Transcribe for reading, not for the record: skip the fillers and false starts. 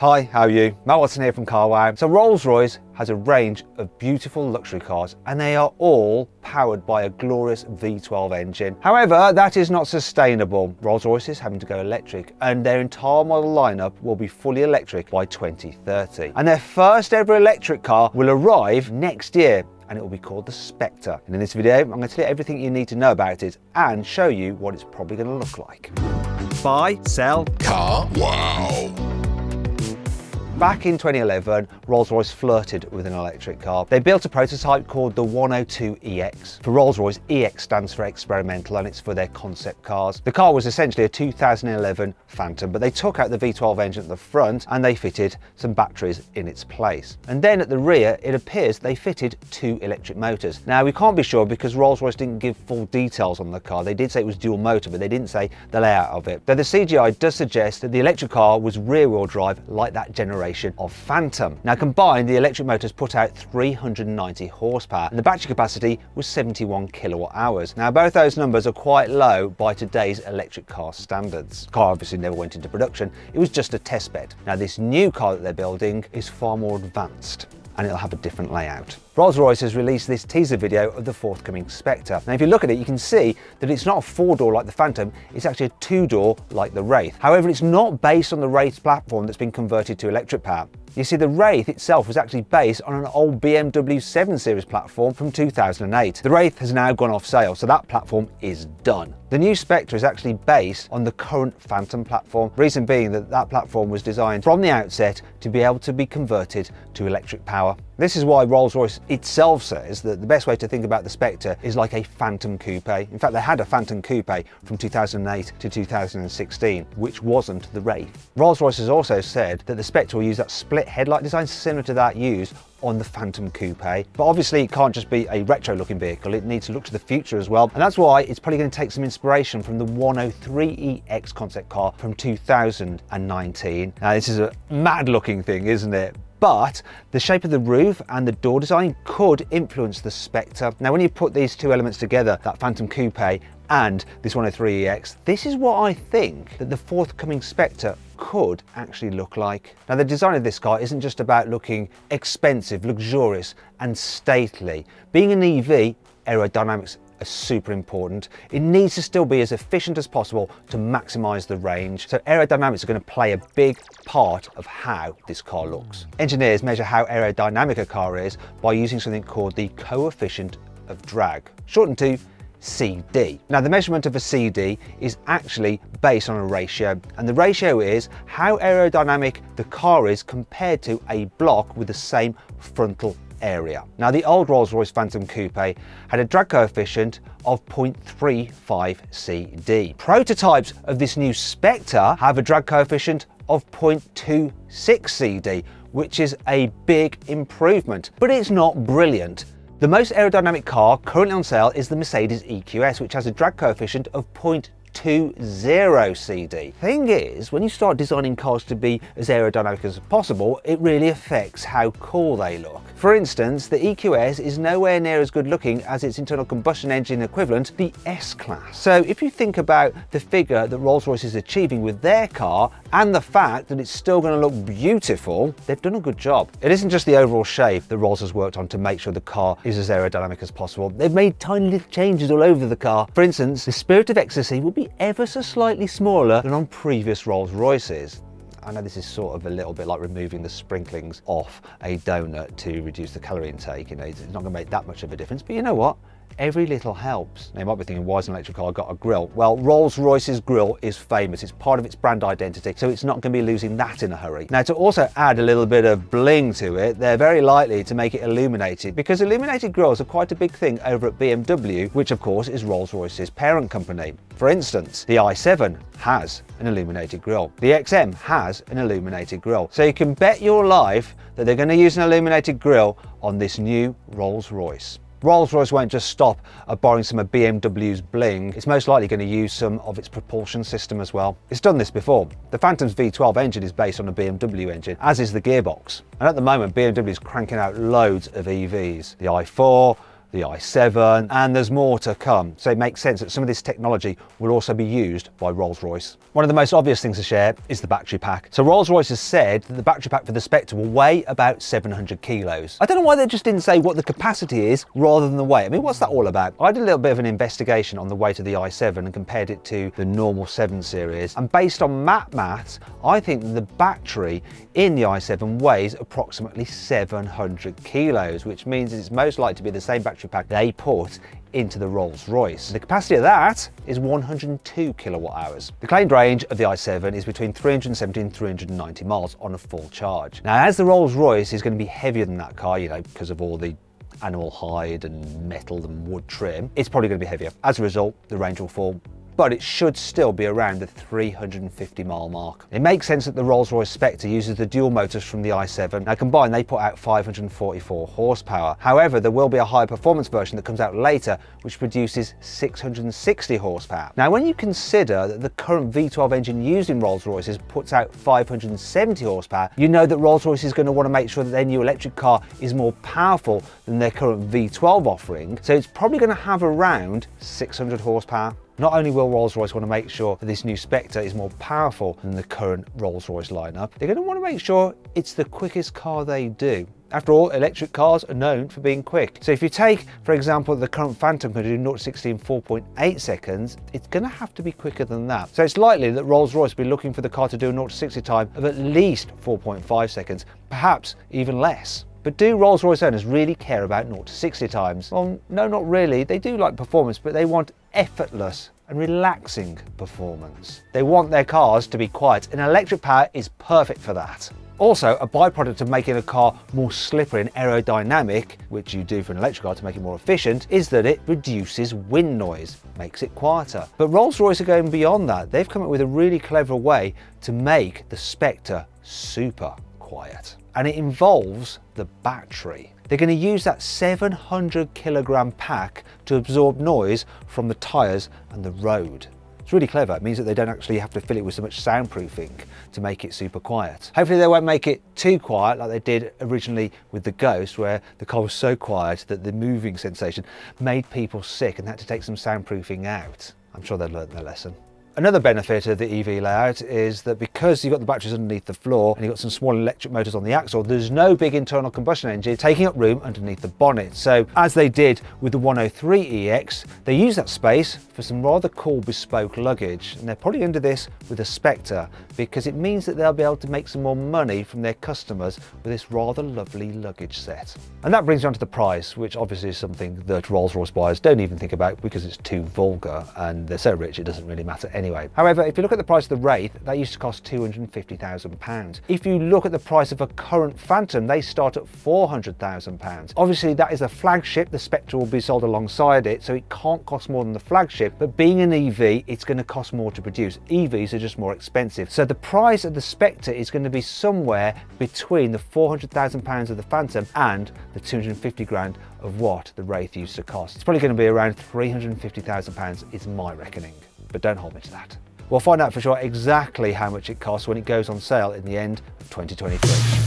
Hi, how are you? Matt Watson here from Wow. So Rolls-Royce has a range of beautiful luxury cars and they are all powered by a glorious V12 engine. However, that is not sustainable. Rolls-Royce is having to go electric and their entire model lineup will be fully electric by 2030. And their first ever electric car will arrive next year and it will be called the Spectre. And in this video, I'm going to tell you everything you need to know about it and show you what it's probably going to look like. Buy, sell, car. Wow. Back in 2011, Rolls-Royce flirted with an electric car. They built a prototype called the 102EX. For Rolls-Royce, EX stands for experimental and it's for their concept cars. The car was essentially a 2011 Phantom, but they took out the V12 engine at the front and they fitted some batteries in its place. And then at the rear, it appears they fitted 2 electric motors. Now, we can't be sure because Rolls-Royce didn't give full details on the car. They did say it was dual motor, but they didn't say the layout of it. Though the CGI does suggest that the electric car was rear-wheel drive like that generation of Phantom. Now combined, the electric motors put out 390 horsepower and the battery capacity was 71 kilowatt hours. Now both those numbers are quite low by today's electric car standards. The car obviously never went into production, it was just a test bed. Now this new car that they're building is far more advanced and it'll have a different layout. Rolls-Royce has released this teaser video of the forthcoming Spectre. Now if you look at it, you can see that it's not a 4-door like the Phantom, it's actually a 2-door like the Wraith. However, it's not based on the Wraith platform that's been converted to electric power. You see, the Wraith itself was actually based on an old BMW 7 Series platform from 2008. The Wraith has now gone off sale, so that platform is done. The new Spectre is actually based on the current Phantom platform, reason being that that platform was designed from the outset to be able to be converted to electric power. This is why Rolls-Royce itself says that the best way to think about the Spectre is like a Phantom Coupe. In fact, they had a Phantom Coupe from 2008 to 2016, which wasn't the Wraith. Rolls-Royce has also said that the Spectre will use that split headlight design similar to that used on the Phantom Coupe. But obviously it can't just be a retro looking vehicle, it needs to look to the future as well. And that's why it's probably going to take some inspiration from the 103EX concept car from 2019. Now this is a mad looking thing, isn't it? But the shape of the roof and the door design could influence the Spectre. Now when you put these two elements together, that Phantom Coupe and this 103EX, this is what I think that the forthcoming Spectre could actually look like. Now the design of this car isn't just about looking expensive, luxurious and stately. Being an EV, aerodynamics are super important. It needs to still be as efficient as possible to maximize the range. So aerodynamics are going to play a big part of how this car looks. Engineers measure how aerodynamic a car is by using something called the coefficient of drag, shortened to CD. Now the measurement of a CD is actually based on a ratio, and the ratio is how aerodynamic the car is compared to a block with the same frontal area. Now the old Rolls-Royce Phantom Coupe had a drag coefficient of 0.35 CD. Prototypes of this new Spectre have a drag coefficient of 0.26 CD, which is a big improvement, but it's not brilliant. The most aerodynamic car currently on sale is the Mercedes EQS, which has a drag coefficient of 0.20 CD. Thing is, when you start designing cars to be as aerodynamic as possible, it really affects how cool they look. For instance, the EQS is nowhere near as good looking as its internal combustion engine equivalent, the S-Class. So if you think about the figure that Rolls-Royce is achieving with their car and the fact that it's still going to look beautiful, they've done a good job. It isn't just the overall shape that Rolls has worked on to make sure the car is as aerodynamic as possible. They've made tiny little changes all over the car. For instance, the Spirit of Ecstasy will be ever so slightly smaller than on previous Rolls-Royces. I know this is sort of a little bit like removing the sprinklings off a donut to reduce the calorie intake. You know, it's not going to make that much of a difference, but you know what? Every little helps. Now you might be thinking, why has an electric car got a grille? Well, Rolls-Royce's grille is famous. It's part of its brand identity, so it's not going to be losing that in a hurry. Now to also add a little bit of bling to it, they're very likely to make it illuminated, because illuminated grills are quite a big thing over at BMW, which of course is Rolls-Royce's parent company. For instance, the i7 has an illuminated grille. The XM has an illuminated grille. So you can bet your life that they're going to use an illuminated grille on this new Rolls-Royce. Rolls-Royce won't just stop at borrowing some of BMW's bling, it's most likely going to use some of its propulsion system as well. It's done this before. The Phantom's V12 engine is based on a BMW engine, as is the gearbox. And at the moment, BMW is cranking out loads of EVs. The i4, the i7, and there's more to come. So it makes sense that some of this technology will also be used by Rolls-Royce. One of the most obvious things to share is the battery pack. So Rolls-Royce has said that the battery pack for the Spectre will weigh about 700 kilos. I don't know why they just didn't say what the capacity is rather than the weight. I mean, what's that all about? I did a little bit of an investigation on the weight of the i7 and compared it to the normal 7 series. And based on maths, I think the battery in the i7 weighs approximately 700 kilos, which means it's most likely to be the same battery pack they put into the Rolls-Royce. The capacity of that is 102 kilowatt hours. The claimed range of the i7 is between 370 and 390 miles on a full charge. Now, as the Rolls-Royce is going to be heavier than that car, you know, because of all the animal hide and metal and wood trim, it's probably going to be heavier. As a result, the range will fall, but it should still be around the 350 mile mark. It makes sense that the Rolls-Royce Spectre uses the dual motors from the i7. Now combined, they put out 544 horsepower. However, there will be a higher performance version that comes out later, which produces 660 horsepower. Now, when you consider that the current V12 engine used in Rolls-Royces puts out 570 horsepower, you know that Rolls-Royce is going to want to make sure that their new electric car is more powerful than their current V12 offering. So it's probably going to have around 600 horsepower. Not only will Rolls-Royce want to make sure that this new Spectre is more powerful than the current Rolls-Royce lineup, they're going to want to make sure it's the quickest car they do. After all, electric cars are known for being quick. So if you take, for example, the current Phantom can do 0 to 60 in 4.8 seconds, it's going to have to be quicker than that. So it's likely that Rolls-Royce will be looking for the car to do a 0 to 60 time of at least 4.5 seconds, perhaps even less. But do Rolls-Royce owners really care about 0 to 60 times? Well, no, not really. They do like performance, but they want effortless and relaxing performance. They want their cars to be quiet, and electric power is perfect for that. Also, a byproduct of making a car more slippery and aerodynamic, which you do for an electric car to make it more efficient, is that it reduces wind noise, makes it quieter. But Rolls-Royce are going beyond that. They've come up with a really clever way to make the Spectre super quiet. And it involves the battery. They're going to use that 700 kilogram pack to absorb noise from the tyres and the road. It's really clever. It means that they don't actually have to fill it with so much soundproofing to make it super quiet. Hopefully they won't make it too quiet like they did originally with the Ghost, where the car was so quiet that the moving sensation made people sick and had to take some soundproofing out. I'm sure they've learned their lesson. Another benefit of the EV layout is that because you've got the batteries underneath the floor and you've got some small electric motors on the axle, there's no big internal combustion engine taking up room underneath the bonnet. So as they did with the 103EX, they use that space for some rather cool bespoke luggage. And they're probably under this with a Spectre because it means that they'll be able to make some more money from their customers with this rather lovely luggage set. And that brings you on to the price, which obviously is something that Rolls-Royce buyers don't even think about because it's too vulgar and they're so rich it doesn't really matter anyway. However, if you look at the price of the Wraith, that used to cost £250,000. If you look at the price of a current Phantom, they start at £400,000. Obviously, that is a flagship. The Spectre will be sold alongside it, so it can't cost more than the flagship. But being an EV, it's going to cost more to produce. EVs are just more expensive. So the price of the Spectre is going to be somewhere between the £400,000 of the Phantom and the 250 grand of what the Wraith used to cost. It's probably going to be around £350,000 is my reckoning, but don't hold me to that. We'll find out for sure exactly how much it costs when it goes on sale in the end of 2023.